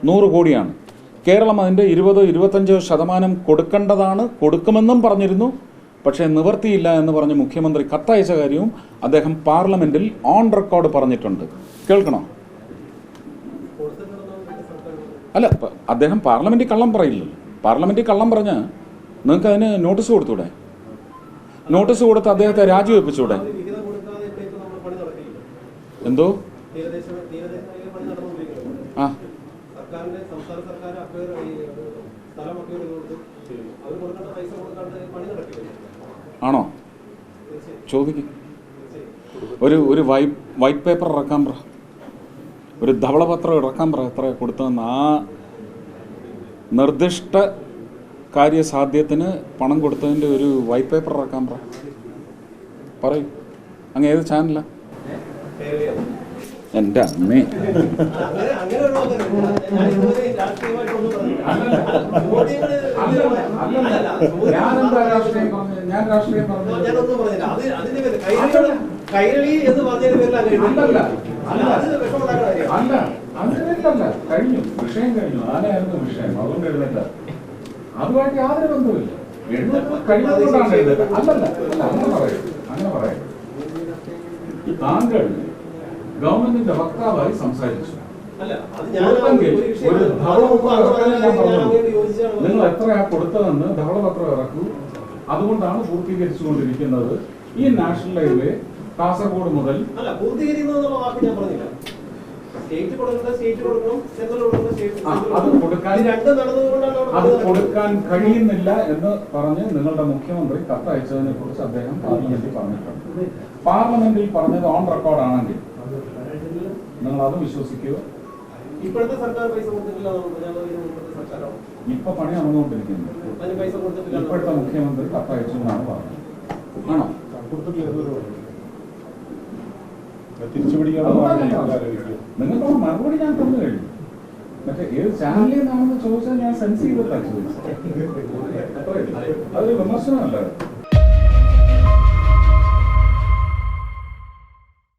100 കോടിയാണ്. കേരളം അതിൻ്റെ 20-25% കൊടുക്കേണ്ടതാണ്, കൊടുക്കുമെന്നും പറഞ്ഞിരുന്നു. പക്ഷേ നിവർത്തിയില്ല എന്ന് പറഞ്ഞ് മുഖ്യമന്ത്രി കത്തയച്ച കാര്യവും അദ്ദേഹം പാർലമെൻറ്റിൽ ഓൺ റെക്കോർഡ് പറഞ്ഞിട്ടുണ്ട്. കേൾക്കണോ? അല്ല, അദ്ദേഹം പാർലമെൻറ്റിൽ കള്ളം പറയില്ലല്ലോ. പാർലമെൻറ്റിൽ കള്ളം പറഞ്ഞ് നിങ്ങൾക്ക് അതിന് നോട്ടീസ് കൊടുത്തൂടെ? നോട്ടീസ് കൊടുത്ത് അദ്ദേഹത്തെ രാജിവെപ്പിച്ചൂടെ? എന്തോ ആ ആണോ? ചോദിക്കും. ഒരു വൈറ്റ് പേപ്പർ ഇറക്കാൻ പറ, ഒരു ധവളപത്രം ഇറക്കാൻ പറ, എത്ര കൊടുത്തതെന്ന്. ആ നിർദ്ദിഷ്ട കാര്യസാധ്യത്തിന് പണം കൊടുത്തതിൻ്റെ ഒരു വൈറ്റ് പേപ്പർ ഇറക്കാൻ പറയൂ. അങ്ങ് ഏത് ചാനലാ? എൻ്റെ അമ്മേ, ഞാൻ രാഷ്ട്രീയം കഴിഞ്ഞു, വിഷയം കഴിഞ്ഞു. ആരായിരുന്നു വിഷയം? അതുകൊണ്ട് എഴുതല്ല, അതുമായിട്ട് യാതൊരു ബന്ധവുമില്ല. കഴിയുന്നതുകൊണ്ടാണ് എഴുതല്ല. അങ്ങനെ പറയാം. താങ്കൾ ഗവൺമെന്റിന്റെ വക്താവായി സംസാരിച്ചു. ഒരു ധവളപത്രം ഞാൻ പറഞ്ഞു, നിങ്ങൾ എത്രയാ കൊടുത്തതെന്ന് ധവളപത്രം ഇറക്കൂ. അതുകൊണ്ടാണ് പൂർത്തീകരിച്ചുകൊണ്ടിരിക്കുന്നത്. ഈ നാഷണൽ ഹൈവേ കാസർഗോഡ് മുതൽ അത് കൊടുക്കാൻ കഴിയുന്നില്ല എന്ന് പറഞ്ഞ് നിങ്ങളുടെ മുഖ്യമന്ത്രി കത്തയച്ചതിനെ കുറിച്ച് അദ്ദേഹം പാർലമെന്റിൽ പറഞ്ഞിട്ടുണ്ട്. പാർലമെന്റിൽ പറഞ്ഞത് ഓൺ റെക്കോർഡ് ആണെങ്കിൽ നിങ്ങൾ അത് വിശ്വസിക്കുക. ഇപ്പോഴത്തെ സർക്കാർ പൈസ കൊടുത്തിട്ടില്ല. ഇപ്പൊ പണി നടന്നുകൊണ്ടിരിക്കുന്നത്. ഇപ്പോഴത്തെ മുഖ്യമന്ത്രി കത്തയച്ചു എന്നാണ് പറഞ്ഞത്. ആണോ? നിങ്ങൾക്ക് മറുപടി ഞാൻ തന്നു കഴിഞ്ഞു. മറ്റേ ഏത് ചാനലിൽ നിന്നാണെന്ന് ചോദിച്ചാൽ ഞാൻ സെൻസ് ചെയ്തിട്ടാണ് ചോദിച്ചത്. അതൊരു വിമർശനമല്ല.